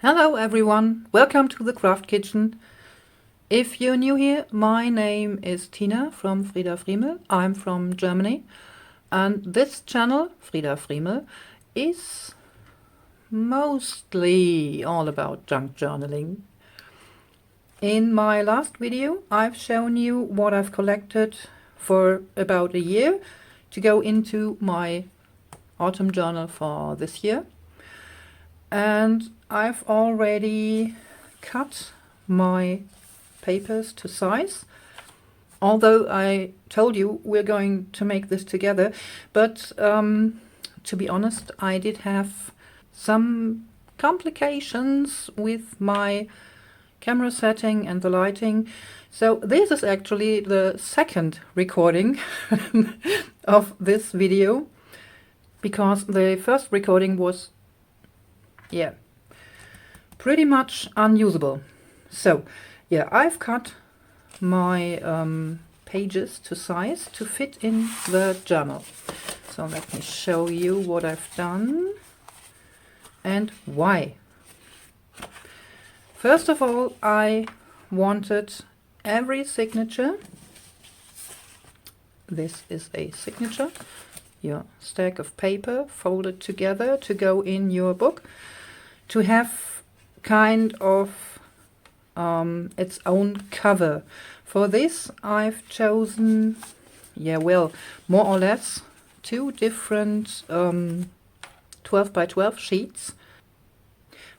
Hello everyone, welcome to the Craft Kitchen. If you're new here, my name is Tina from FriedaFriemel. I'm from Germany, and this channel, FriedaFriemel, is mostly all about junk journaling. In my last video, I've shown you what I've collected for about a year to go into my autumn journal for this year. And I've already cut my papers to size, although I told you we're going to make this together. But to be honest, I did have some complications with my camera setting and the lighting. So this is actually the second recording of this video, because the first recording was, yeah, pretty much unusable. So yeah, I've cut my pages to size to fit in the journal. So let me show you what I've done and why. First of all, I wanted every signature, this is a signature, your stack of paper folded together to go in your book, to have kind of its own cover. For this I've chosen, yeah, well, more or less two different 12 by 12 sheets.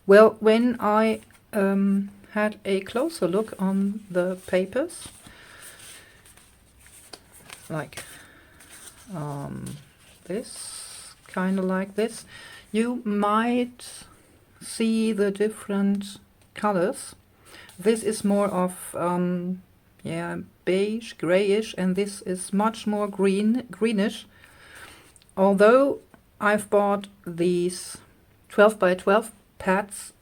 Well, when I had a closer look on the papers, like this, kind of like this, you might see the different colors. This is more of yeah, beige, grayish, and this is much more greenish. Although I've bought these 12 by 12 pads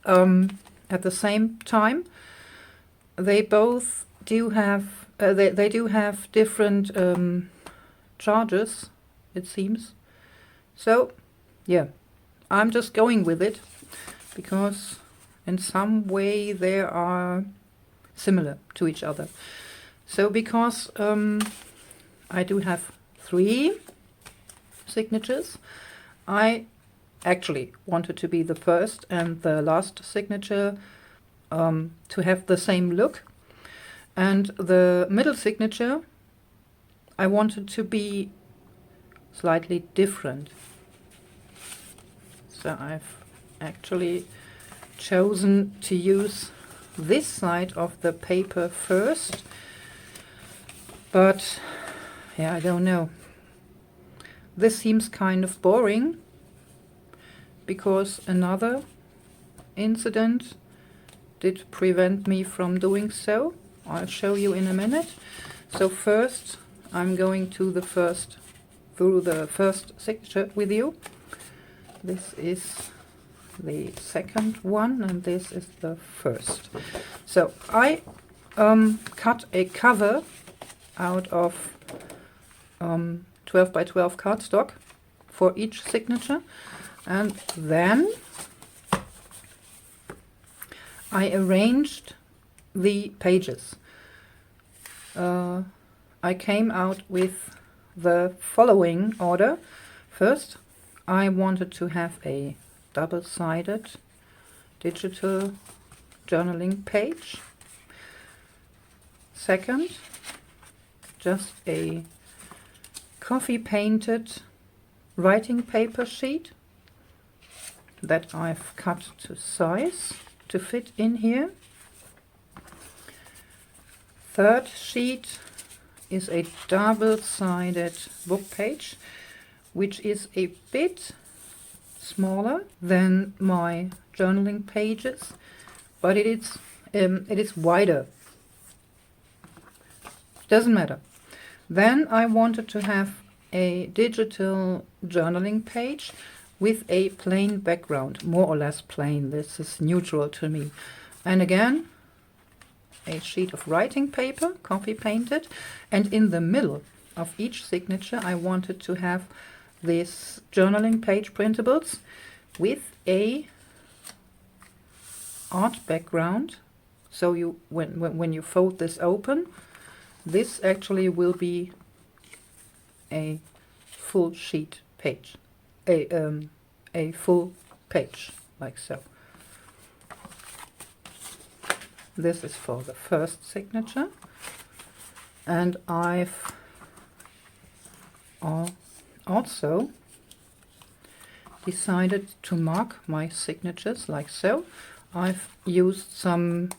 at the same time, they both do have they do have different charges, it seems. So yeah, I'm just going with it because in some way they are similar to each other. So because I do have 3 signatures, I actually wanted to be the first and the last signature to have the same look, and the middle signature I wanted to be slightly different. So I've actually chosen to use this side of the paper first, but yeah, I don't know. This seems kind of boring because another incident did prevent me from doing so. I'll show you in a minute. So first I'm going to through the first signature with you. This is the second one and this is the first. So I cut a cover out of 12 by 12 cardstock for each signature, and then I arranged the pages. I came out with the following order. First, I wanted to have a double-sided digital journaling page. Second, just a coffee painted writing paper sheet that I've cut to size to fit in here. Third sheet is a double-sided book page, which is a bit smaller than my journaling pages, but it is wider. Doesn't matter. Then I wanted to have a digital journaling page with a plain background, more or less plain. This is neutral to me. And again, a sheet of writing paper, coffee painted, and in the middle of each signature I wanted to have this journaling page printables with a art background. So you when you fold this open, this actually will be a full sheet page, a full page, like so. This is for the first signature, and I've also decided to mark my signatures like so. I've used some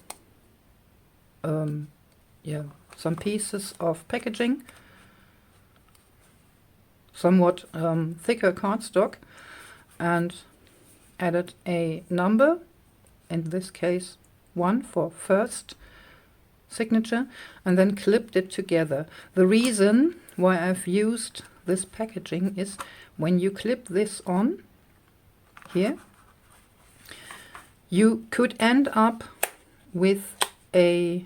some pieces of packaging, somewhat thicker cardstock, and added a number, in this case 1 for first signature, and then clipped it together. The reason why I've used this packaging is when you clip this on here, you could end up with a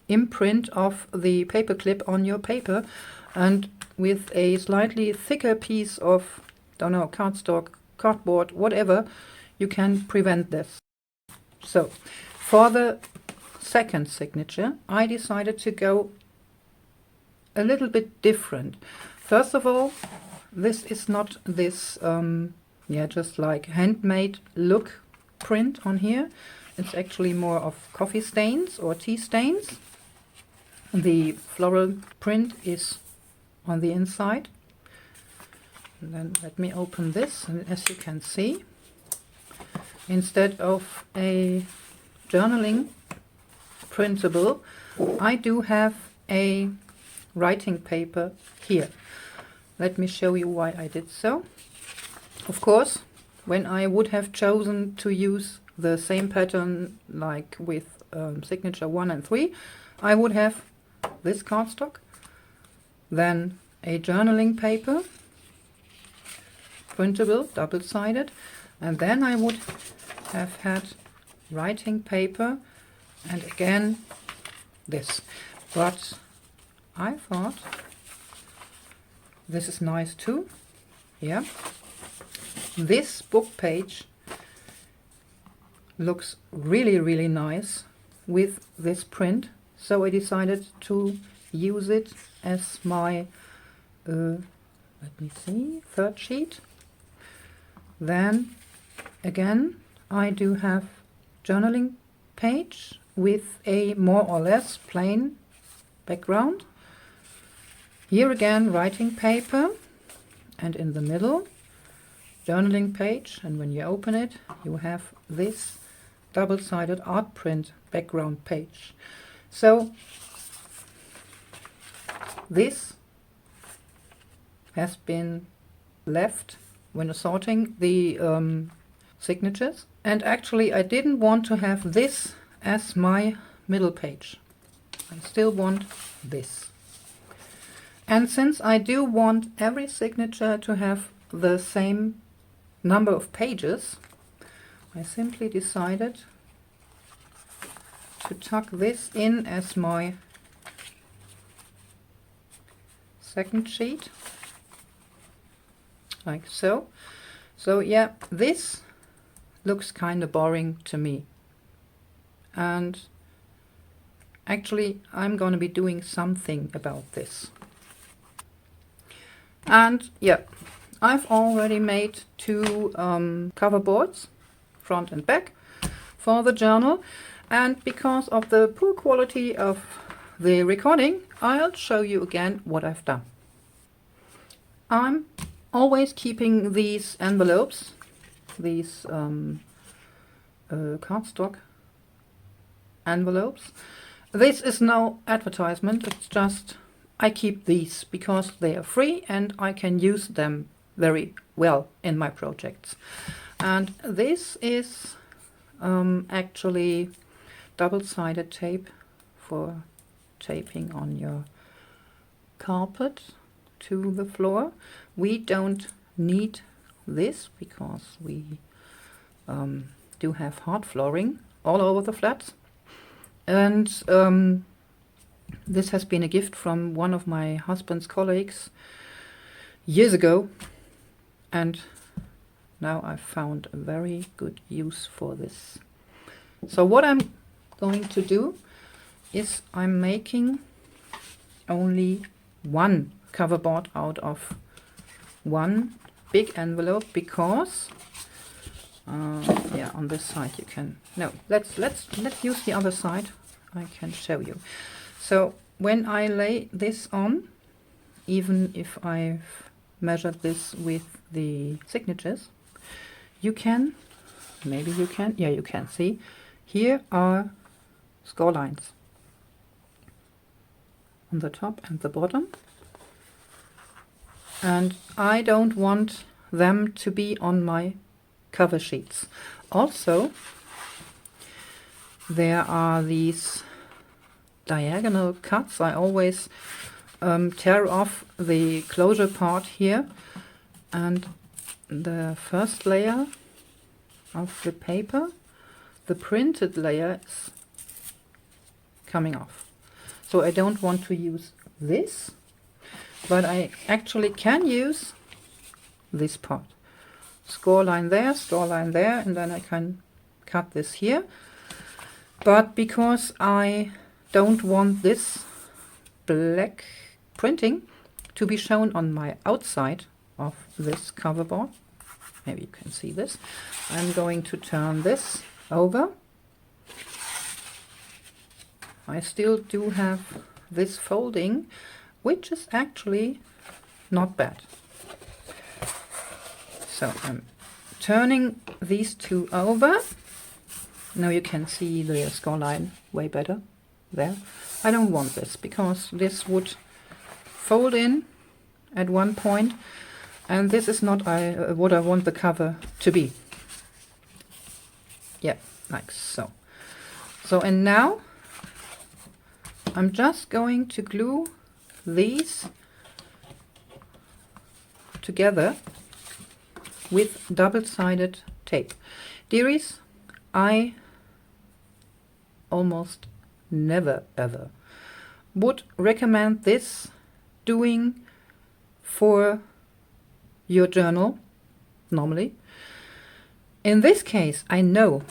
imprint of the paper clip on your paper, and with a slightly thicker piece of, don't know, cardstock, cardboard, whatever, you can prevent this. So for the second signature, I decided to go a little bit different. First of all, this is not this just like handmade look print on here. It's actually more of coffee stains or tea stains. The floral print is on the inside. And then let me open this, and as you can see, instead of a journaling printable, I do have a writing paper here. Let me show you why I did so. Of course, when I would have chosen to use the same pattern like with signature 1 and 3, I would have this cardstock, then a journaling paper, printable, double-sided, and then I would have had writing paper, and again this. But I thought this is nice too. Yeah, this book page looks really nice with this print, so I decided to use it as my let me see, third sheet. Then again I do have journaling page with a more or less plain background. Here again writing paper, and in the middle journaling page, and when you open it you have this double-sided art print background page. So this has been left when sorting the signatures, and actually I didn't want to have this as my middle page. I still want this. And since I do want every signature to have the same number of pages, I simply decided to tuck this in as my second sheet, like so. So yeah, this looks kind of boring to me, and actually I'm going to be doing something about this. And yeah, I've already made 2 cover boards, front and back, for the journal, and because of the poor quality of the recording, I'll show you again what I've done. I'm always keeping these envelopes, these cardstock envelopes. This is no advertisement, it's just I keep these because they are free and I can use them very well in my projects. And this is actually double-sided tape for taping on your carpet to the floor. We don't need this because we do have hard flooring all over the flats, and this has been a gift from one of my husband's colleagues years ago, and now I've found a very good use for this. So what I'm going to do is I'm making only one cover board out of one big envelope, because yeah, on this side you can, no, let's use the other side. I can show you. So when I lay this on, even if I've measured this with the signatures, you can, maybe you can, yeah, you can see here are score lines on the top and the bottom, and I don't want them to be on my cover sheets. Also, there are these diagonal cuts. I always tear off the closure part here, and the first layer of the paper, the printed layer, is coming off. So I don't want to use this, but I actually can use this part. Score line there, and then I can cut this here. But because I don't want this black printing to be shown on my outside of this cover board, maybe you can see this, I'm going to turn this over. I still do have this folding, which is actually not bad. So I'm turning these two over. Now you can see the score line way better there. I don't want this, because this would fold in at one point, and this is not what I want the cover to be. Yeah, like so. So, and now I'm just going to glue these together with double-sided tape. Dearies, I almost never ever would recommend this doing for your journal normally. In this case, I know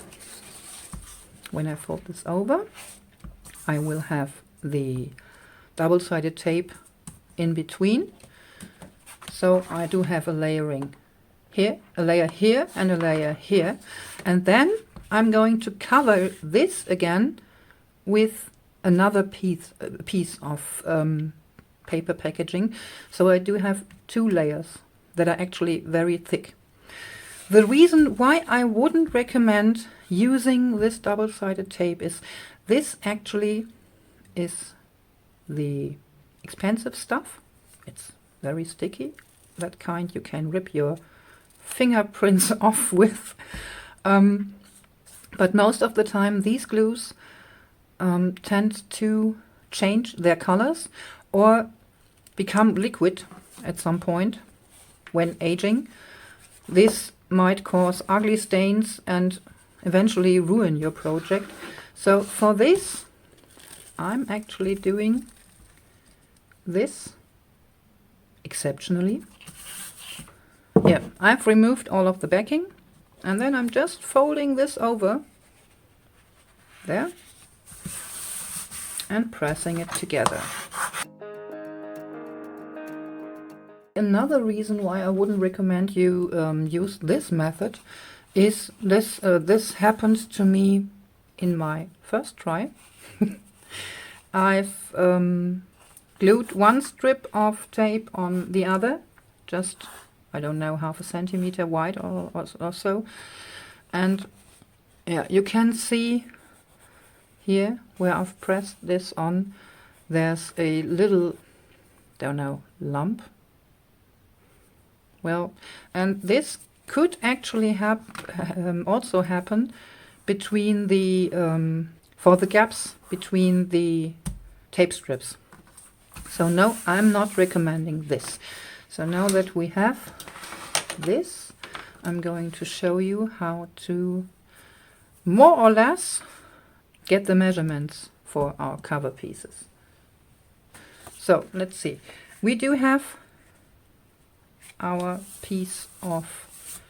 when I fold this over, I will have the double-sided tape in between. So I do have a layering here, a layer here, and a layer here. And then I'm going to cover this again with another piece of paper packaging. So I do have two layers that are actually very thick. The reason why I wouldn't recommend using this double-sided tape is this actually is the expensive stuff. It's very sticky, that kind you can rip your fingerprints off with. But most of the time these glues tend to change their colors or become liquid at some point when aging. This might cause ugly stains and eventually ruin your project. So for this, I'm actually doing this exceptionally. Yeah, I've removed all of the backing, and then I'm just folding this over there and pressing it together. Another reason why I wouldn't recommend you use this method is this. This happened to me in my first try. I've glued one strip of tape on the other, just, I don't know, half a centimeter wide or so. And yeah, you can see here where I've pressed this on, there's a little, don't know, lump. Well, and this could actually also happen between the for the gaps between the tape strips. So no, I'm not recommending this. So now that we have this, I'm going to show you how to more or less get the measurements for our cover pieces. So let's see. We do have our piece of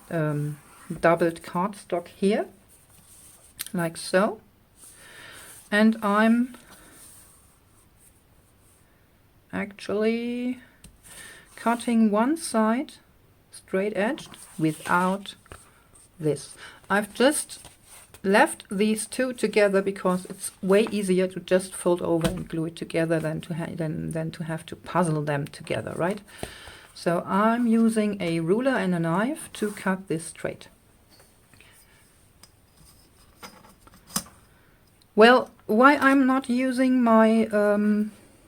doubled cardstock here, like so. And I'm actually cutting one side straight edged without this. I've just left these two together because it's way easier to just fold over and glue it together than to have to puzzle them together, right? So I'm using a ruler and a knife to cut this straight. Well, why I'm not using my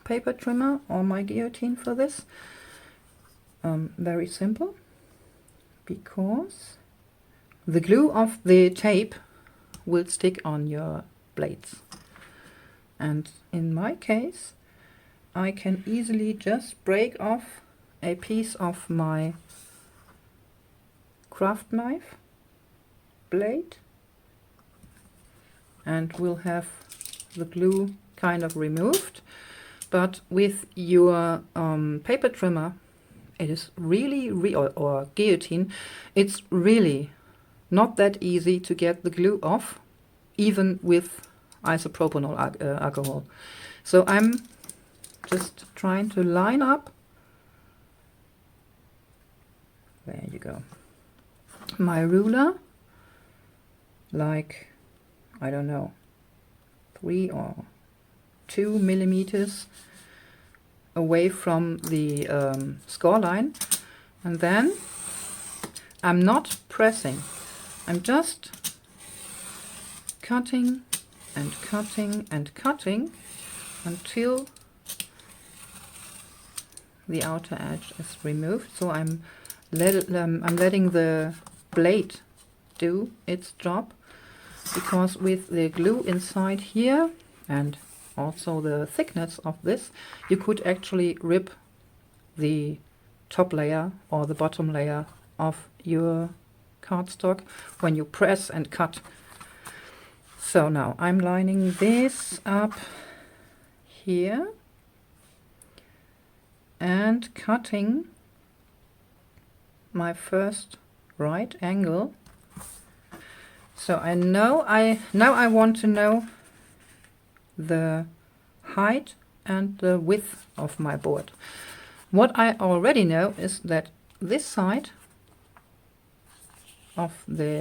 paper trimmer or my guillotine for this? Very simple. Because the glue of the tape will stick on your blades. And in my case, I can easily just break off a piece of my craft knife blade, and we'll have the glue kind of removed. But with your paper trimmer, it is really, or guillotine, it's really not that easy to get the glue off, even with isopropanol alcohol. So I'm just trying to line up, there you go, my ruler, like, I don't know, 3 or 2 millimeters away from the score line, and then I'm not pressing, I'm just cutting and cutting and cutting until the outer edge is removed. So I'm letting the blade do its job, because with the glue inside here and also the thickness of this, you could actually rip the top layer or the bottom layer of your cardstock when you press and cut. So now I'm lining this up here and cutting my first right angle. So now I want to know the height and the width of my board. What I already know is that this side of the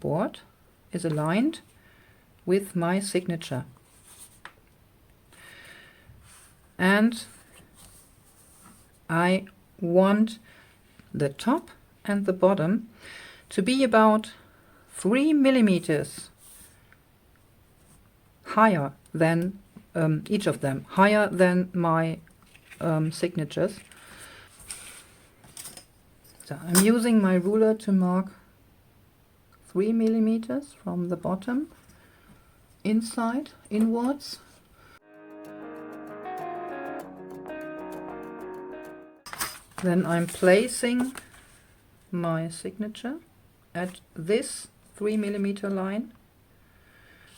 board is aligned with my signature, and I want the top and the bottom to be about 3 millimeters higher than each of them, higher than my signatures. So I'm using my ruler to mark 3 millimeters from the bottom inwards. Then I'm placing my signature at this 3 millimeter line.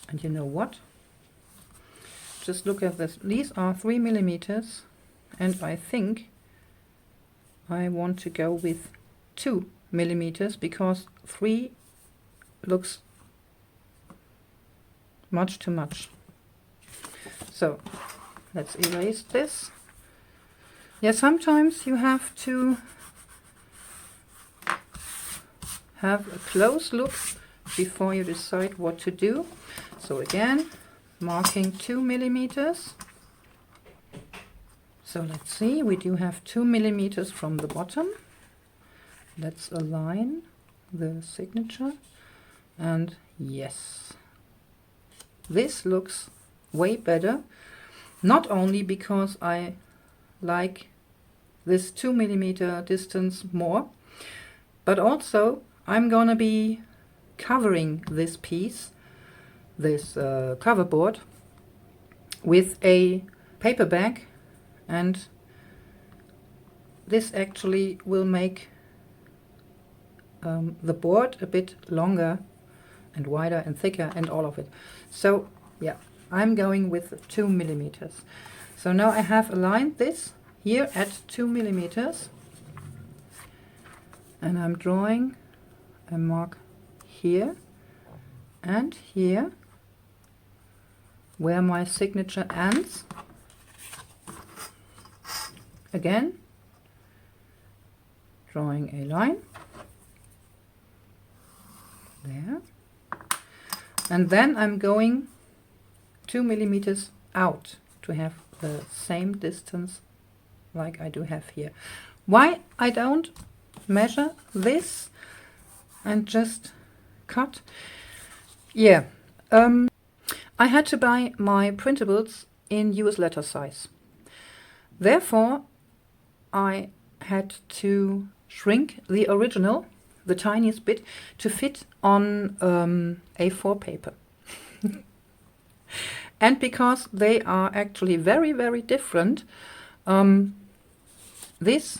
And you know what? Just look at this. These are 3 millimeters, and I think I want to go with 2 millimeters because 3 looks much too much. So let's erase this. Yeah, sometimes you have to have a close look before you decide what to do. So again, marking 2 millimeters. So let's see, we do have 2 millimeters from the bottom. Let's align the signature, and yes, this looks way better, not only because I like this 2 millimeter distance more, but also I'm gonna be covering this piece, this cover board, with a paper bag, and this actually will make the board a bit longer and wider and thicker and all of it. So yeah, I'm going with 2 millimeters. So now I have aligned this here at 2 millimeters, and I'm drawing a mark here and here where my signature ends. Again, drawing a line there, and then I'm going 2 millimeters out to have the same distance like I do have here. Why I don't measure this and just cut? Yeah, I had to buy my printables in US letter size. Therefore, I had to shrink the original, the tiniest bit, to fit on A4 paper. And because they are actually very, very different, this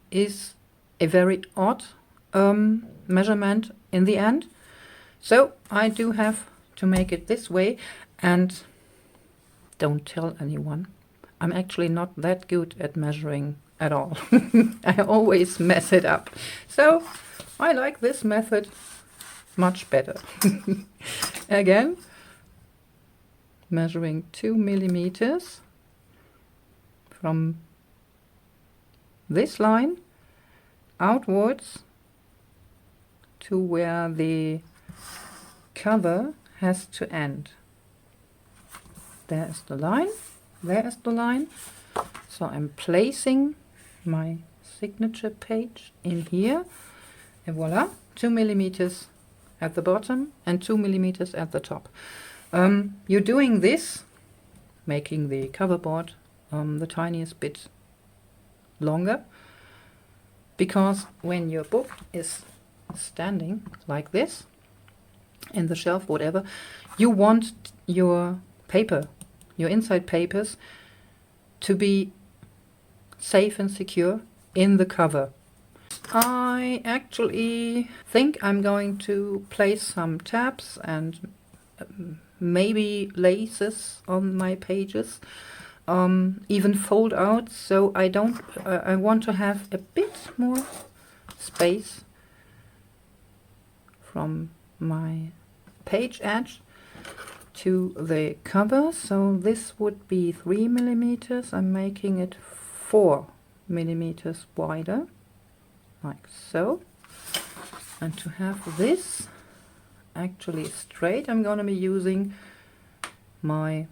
is a very odd measurement in the end. So I do have to make it this way, and don't tell anyone. I'm actually not that good at measuring at all. I always mess it up. So I like this method much better. Again, measuring 2 millimeters from this line outwards to where the cover has to end. There's the line, there's the line. So I'm placing my signature page in here, and voila, 2 millimeters at the bottom and 2 millimeters at the top. You're doing this, making the cover board the tiniest bit longer, because when your book is standing like this in the shelf, whatever, you want your paper, your inside papers, to be safe and secure in the cover. I actually think I'm going to place some tabs and maybe laces on my pages, even fold out, so I want to have a bit more space from my page edge to the cover. So this would be 3 millimeters. I'm making it 4 millimeters wider, like so. And to have this actually straight, I'm going to be using my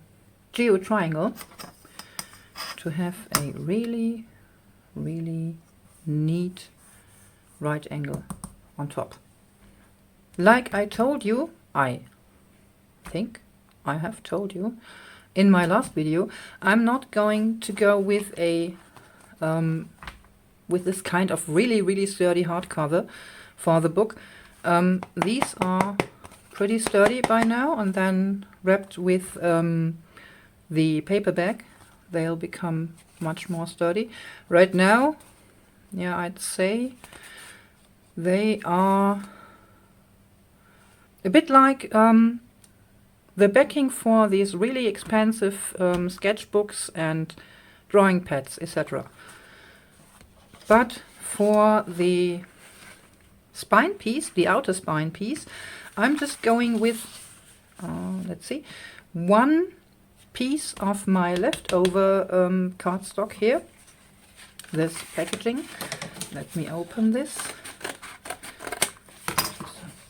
geo triangle to have a really, really neat right angle on top. Like I told you, I think I have told you in my last video, I'm not going to go with a with this kind of really, really sturdy hardcover for the book. These are pretty sturdy by now, and then wrapped with the paperback, they'll become much more sturdy. Right now, yeah, I'd say they are a bit like the backing for these really expensive sketchbooks and drawing pads, etc. But for the spine piece, the outer spine piece, I'm just going with, let's see, one piece of my leftover cardstock here, this packaging. Let me open this so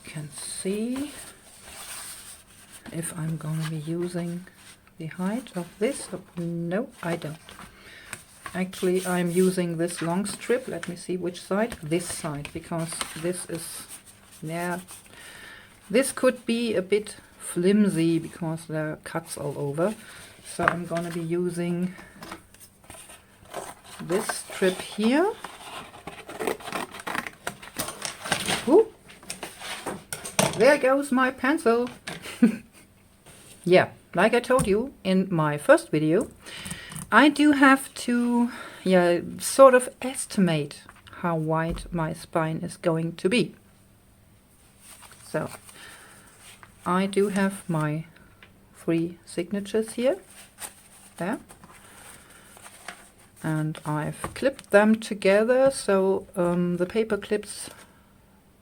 you can see if I'm going to be using the height of this. No, I don't. Actually, I'm using this long strip. Let me see which side. This side, because this is, yeah, this could be a bit flimsy because there are cuts all over. So I'm going to be using this strip here. Ooh, there goes my pencil. Yeah, like I told you in my first video, I do have to, yeah, sort of estimate how wide my spine is going to be. So I do have my 3 signatures here, there, and I've clipped them together so the paper clips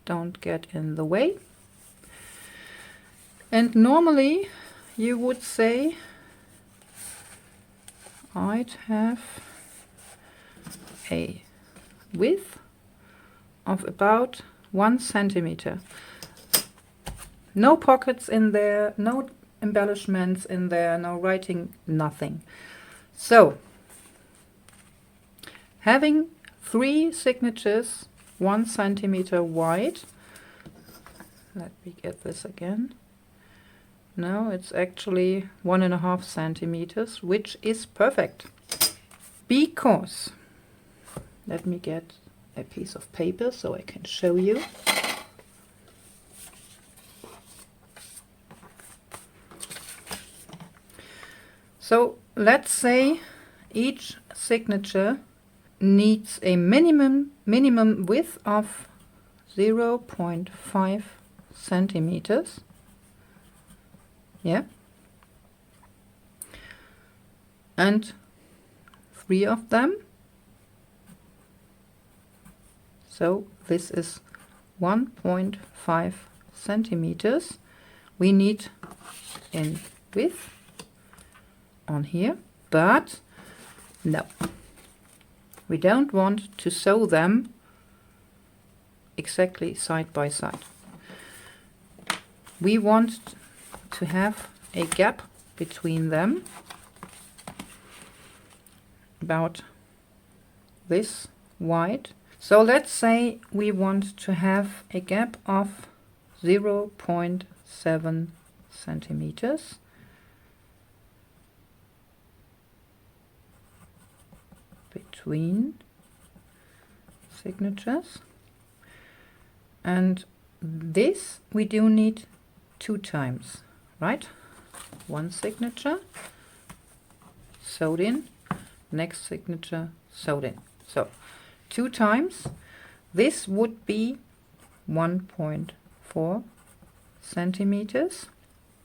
don't get in the way. And normally you would say I'd have a width of about 1 centimeter. No pockets in there, no embellishments in there, no writing, nothing. So, having 3 signatures 1 centimeter wide, let me get this again. No, it's actually 1.5 centimeters, which is perfect. Because, let me get a piece of paper so I can show you. So let's say each signature needs a minimum width of 0.5 centimeters. Yeah. And 3 of them. So this is 1.5 centimeters we need in width on here, but no, we don't want to sew them exactly side by side. We want to have a gap between them about this wide. So let's say we want to have a gap of 0.7 centimeters. Between signatures, and this we do need 2 times, right? 1 signature sewed in, next signature sewed in. So 2 times, this would be 1.4 centimeters.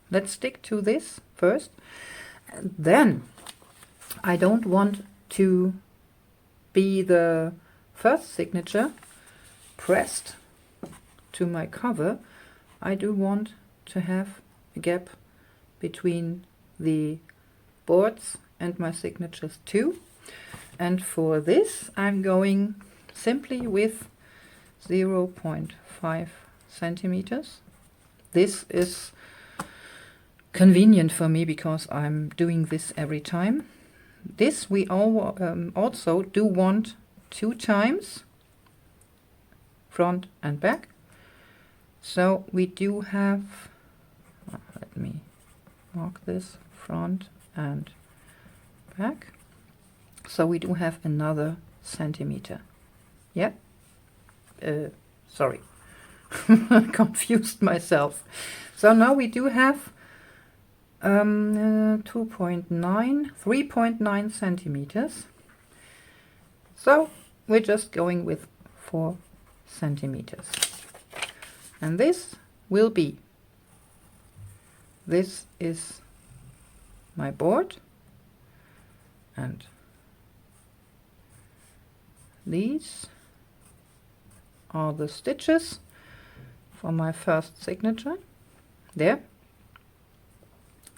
Let's stick to this first. And then I don't want to be the first signature pressed to my cover. I do want to have a gap between the boards and my signatures too. And for this I'm going simply with 0.5 centimeters. This is convenient for me because I'm doing this every time. This we also do want 2 times, front and back. So we do have, let me mark this, front and back. So we do have another centimeter. Yeah? Sorry, confused myself. So now we do have 3.9 centimeters. So we're just going with 4 centimeters. And this will be, this is my board, and these are the stitches for my first signature there.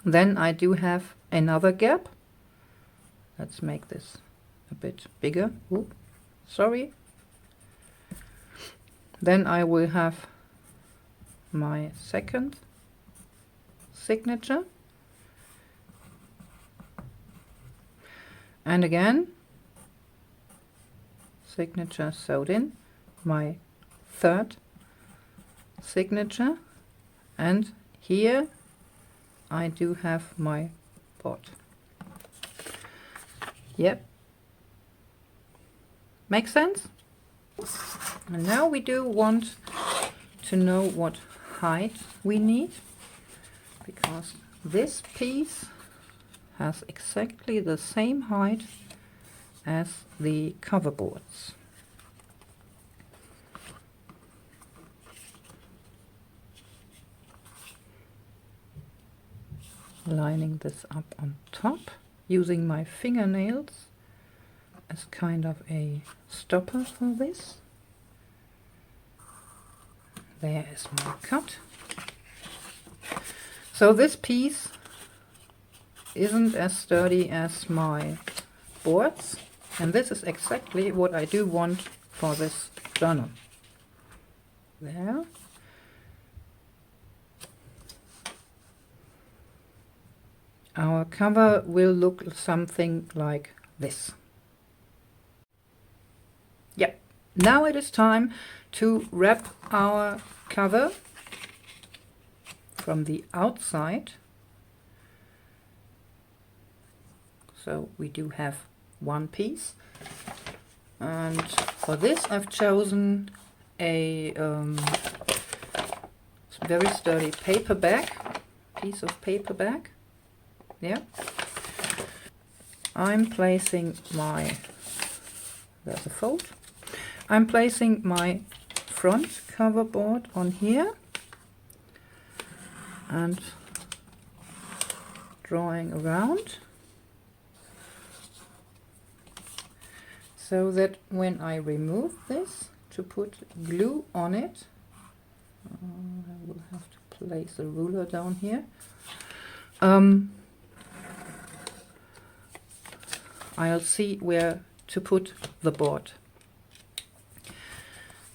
Then I do have another gap. Let's make this a bit bigger. Ooh, sorry. Then I will have my second signature. And again, signature sewed in, my third signature, and here I do have my board. Yep. Makes sense? And now we do want to know what height we need, because this piece has exactly the same height as the cover boards. Lining this up on top, using my fingernails as kind of a stopper for this. There is my cut. So this piece isn't as sturdy as my boards, and this is exactly what I do want for this journal. There. Our cover will look something like this. Yeah, now it is time to wrap our cover from the outside. So we do have one piece, and for this I've chosen a very sturdy paper bag, piece of paper bag. Yeah, I'm placing my, there's a fold, I'm placing my front cover board on here and drawing around so that when I remove this to put glue on it, I will have to place a ruler down here. I'll see where to put the board.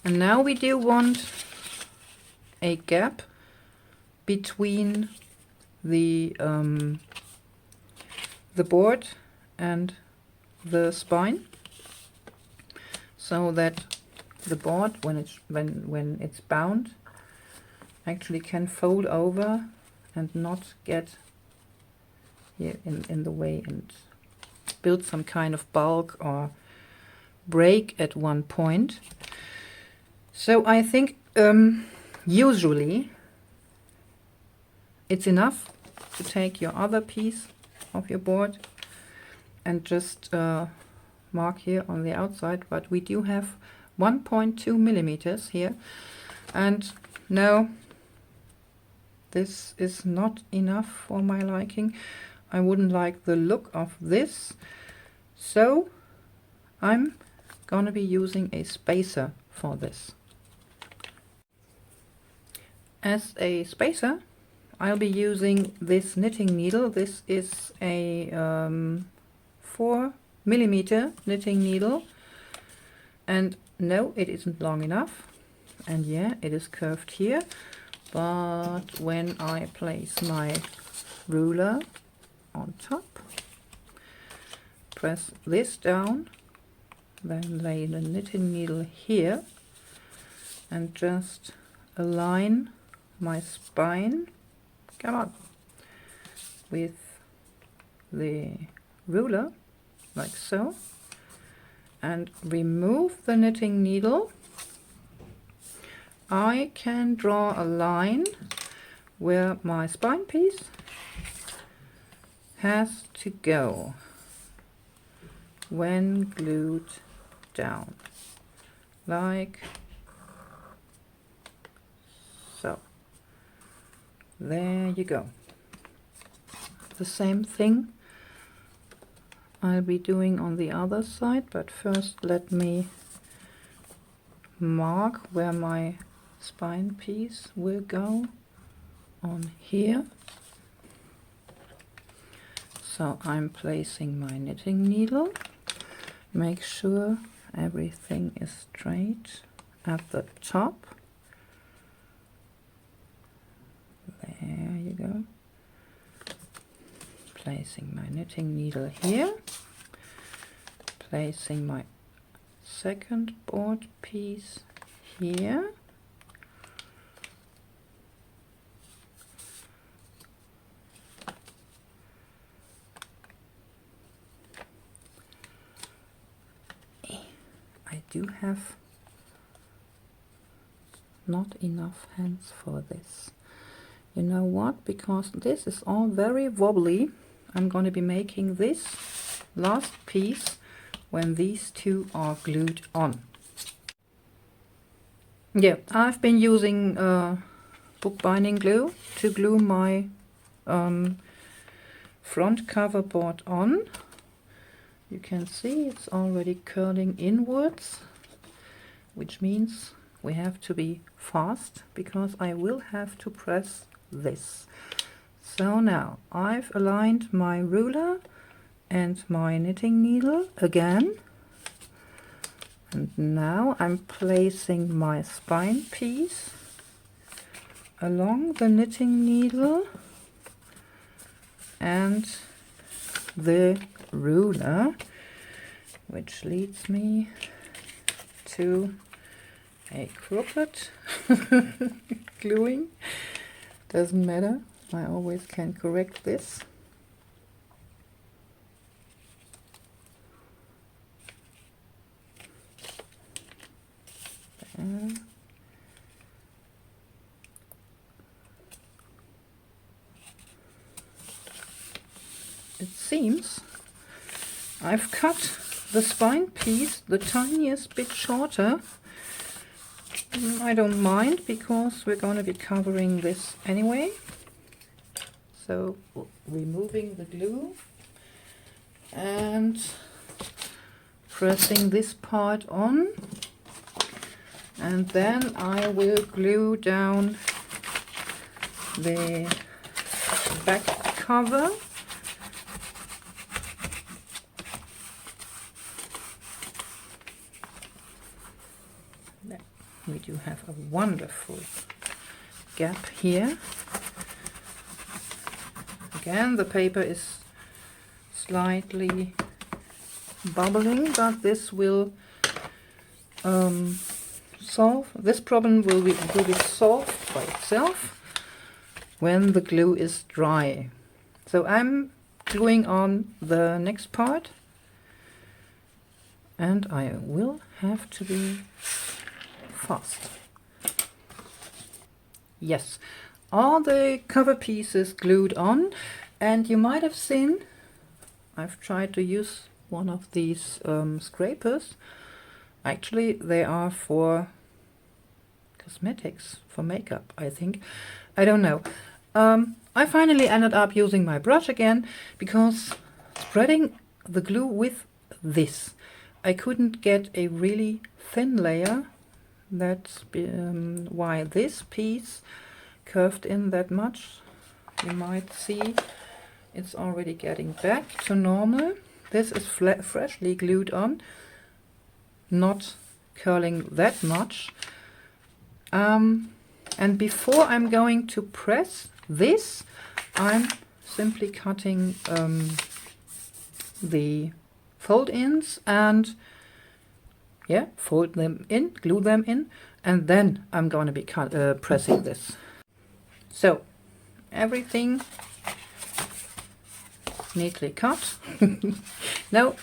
And now we do want a gap between the board and the spine, so that the board, when it's bound, actually can fold over and not get here in the way and build some kind of bulk or break at one point. So I think usually it's enough to take your other piece of your board and just mark here on the outside, but we do have 1.2 millimeters here, and no, this is not enough for my liking. I wouldn't like the look of this, so I'm gonna be using a spacer for this. As a spacer, I'll be using this knitting needle. This is a 4 millimeter knitting needle, and no, it isn't long enough, and yeah, it is curved here, but when I place my ruler on top, press this down, then lay the knitting needle here and just align my spine, come on, with the ruler like so, and remove the knitting needle. I can draw a line where my spine piece has to go when glued down, like so. There you go. The same thing I'll be doing on the other side, but first let me mark where my spine piece will go on here. So I'm placing my knitting needle, make sure everything is straight at the top. There you go. Placing my knitting needle here, placing my second board piece here, I do have not enough hands for this. You know what? Because this is all very wobbly, I'm going to be making this last piece when these two are glued on. Yeah, I've been using bookbinding glue to glue my front cover board on. You can see it's already curling inwards, which means we have to be fast because I will have to press this. So now I've aligned my ruler and my knitting needle again, and now I'm placing my spine piece along the knitting needle and the ruler, which leads me to a crooked gluing. Doesn't matter, I always can correct this. It seems I've cut the spine piece the tiniest bit shorter. I don't mind because we're going to be covering this anyway. So removing the glue and pressing this part on, and then I will glue down the back cover. We do have a wonderful gap here. Again, the paper is slightly bubbling, but this will solve. This problem will be solved by itself when the glue is dry. So I'm gluing on the next part, and I will have to be fast. Yes, all the cover pieces glued on, and you might have seen I've tried to use one of these scrapers. Actually, they are for cosmetics, for makeup, I think. I don't know. I finally ended up using my brush again because spreading the glue with this, I couldn't get a really thin layer. That's why this piece curved in that much. You might see it's already getting back to normal. This is freshly glued on, not curling that much. And before I'm going to press this, I'm simply cutting the fold-ins and fold them in, glue them in, and then I'm going to be pressing this. So everything neatly cut. No.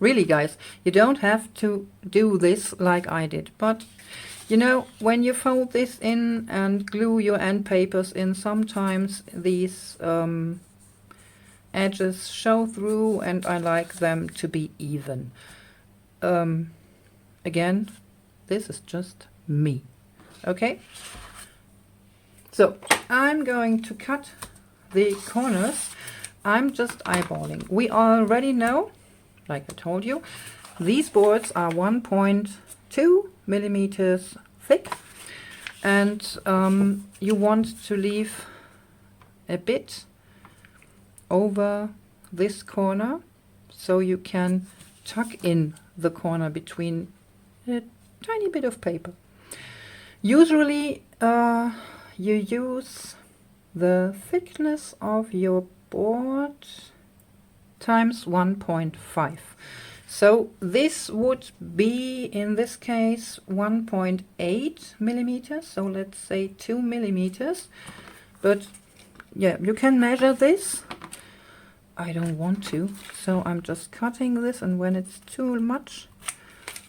Really, guys, you don't have to do this like I did. But you know, when you fold this in and glue your end papers in, sometimes these edges show through, and I like them to be even. Again, this is just me. Okay, so I'm going to cut the corners. I'm just eyeballing. We already know, like I told you, these boards are 1.2 millimeters thick, and you want to leave a bit over this corner so you can tuck in the corner between a tiny bit of paper. Usually you use the thickness of your board times 1.5. So this would be, in this case, 1.8 millimeters. So let's say 2 millimeters. But yeah, you can measure this. I don't want to, so I'm just cutting this, and when it's too much,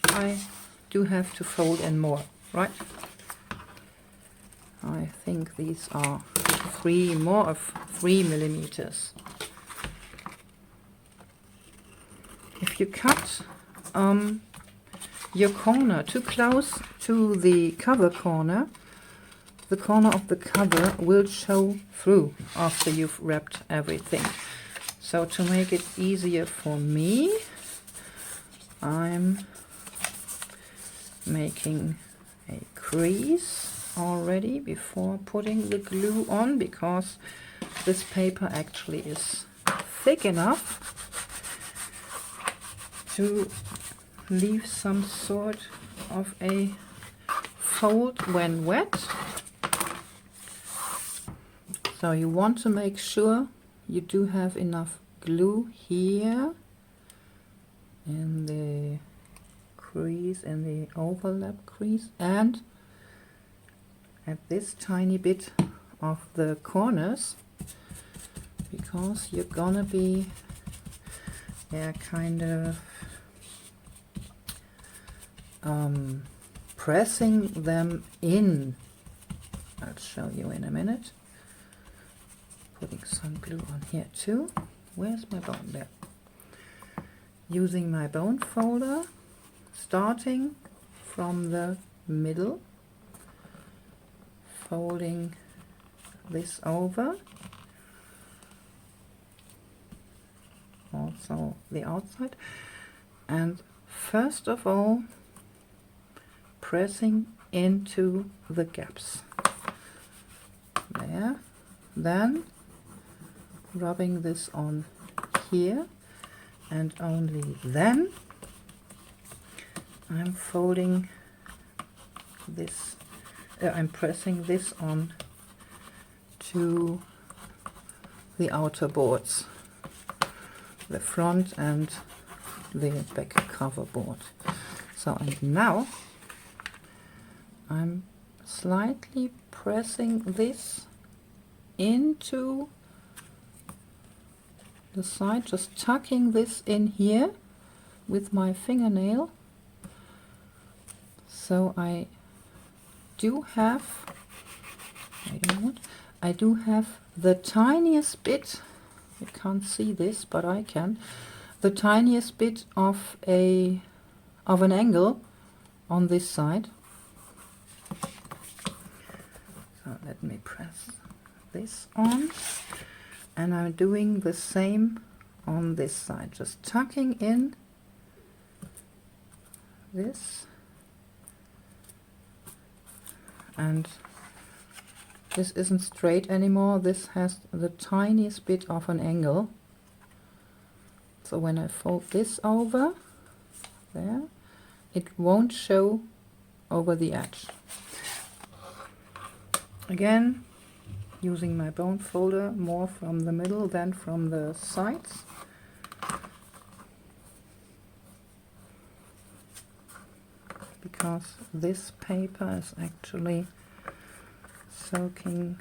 I do have to fold in more, right? I think these are more of 3 millimeters. If you cut your corner too close to the cover corner, the corner of the cover will show through after you've wrapped everything. So to make it easier for me, I'm making a crease already before putting the glue on, because this paper actually is thick enough to leave some sort of a fold when wet. So you want to make sure you do have enough glue here in the crease, in the overlap crease, and at this tiny bit of the corners, because you're gonna be kind of pressing them in. I'll show you in a minute. Putting some glue on here too. Where's my bone? There. Using my bone folder, starting from the middle, folding this over, also the outside, and first of all pressing into the gaps there, then rubbing this on here, and only then I'm folding this, I'm pressing this on to the outer boards, the front and the back cover board. So, and now I'm slightly pressing this into the side, just tucking this in here with my fingernail. So I do have, I do have the tiniest bit, you can't see this but I can, the tiniest bit of an angle on this side. So let me press this on, and I'm doing the same on this side, just tucking in this, and this isn't straight anymore, this has the tiniest bit of an angle. So when I fold this over there, it won't show over the edge. Again, using my bone folder more from the middle than from the sides. Because this paper is actually soaking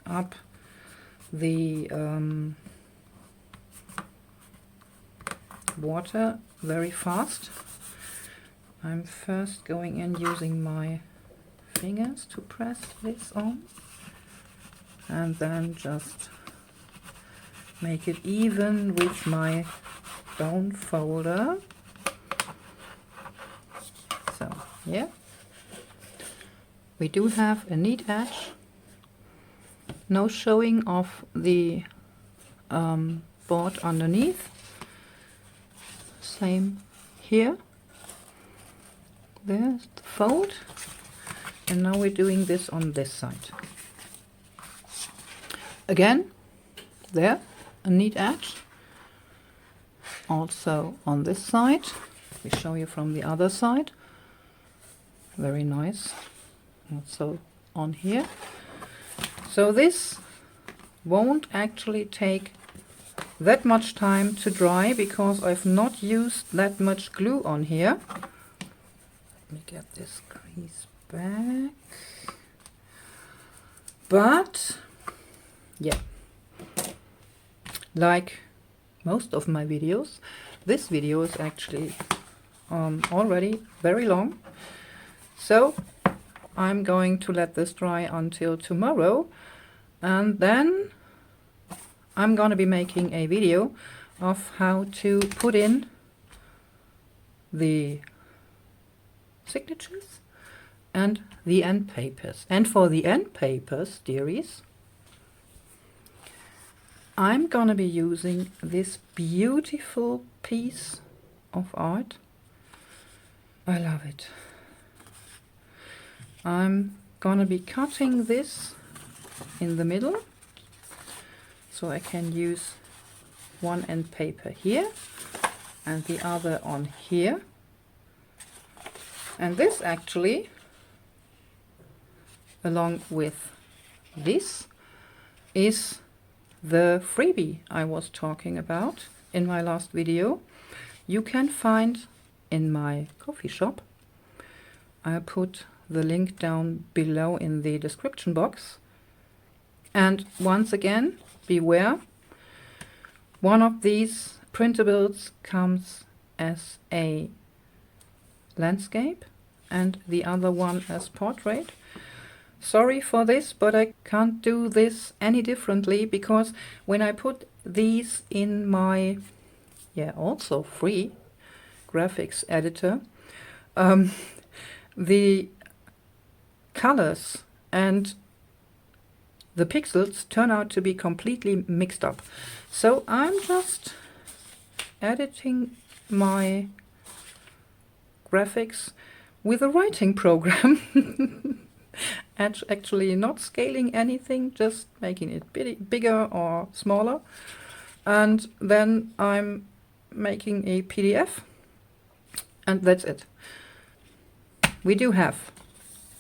up the water very fast. I'm first going in using my fingers to press this on, and then just make it even with my bone folder. So yeah, we do have a neat edge, no showing of the board underneath. Same here, there's the fold, and now we're doing this on this side. Again, there, a neat edge. Also on this side, we show you from the other side. Very nice. Also on here. So this won't actually take that much time to dry, because I've not used that much glue on here. Let me get this crease back. But yeah, like most of my videos, this video is actually already very long. So I'm going to let this dry until tomorrow, and then I'm going to be making a video of how to put in the signatures and the end papers. And for the end papers, dearies, I'm gonna be using this beautiful piece of art. I love it. I'm gonna be cutting this in the middle, so I can use one end paper here and the other on here. And this actually, along with this, is the freebie I was talking about in my last video. You can find in my coffee shop. I'll put the link down below in the description box. And once again, beware, one of these printables comes as a landscape and the other one as portrait. Sorry for this, but I can't do this any differently, because when I put these in my also free graphics editor, the colors and the pixels turn out to be completely mixed up. So I'm just editing my graphics with a writing program. Actually not scaling anything, just making it bigger or smaller. And then I'm making a PDF, and that's it. We do have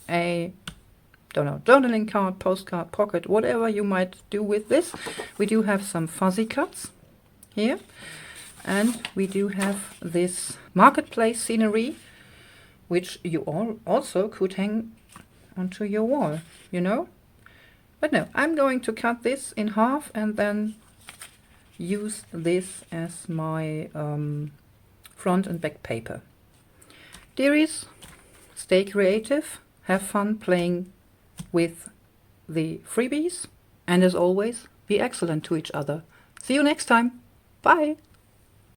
a, don't know, journaling card, postcard, pocket, whatever you might do with this. We do have some fuzzy cuts here, and we do have this marketplace scenery, which you all also could hang onto your wall, you know. But no, I'm going to cut this in half and then use this as my front and back paper. Dearies, stay creative, have fun playing with the freebies, and as always, be excellent to each other. See you next time. Bye!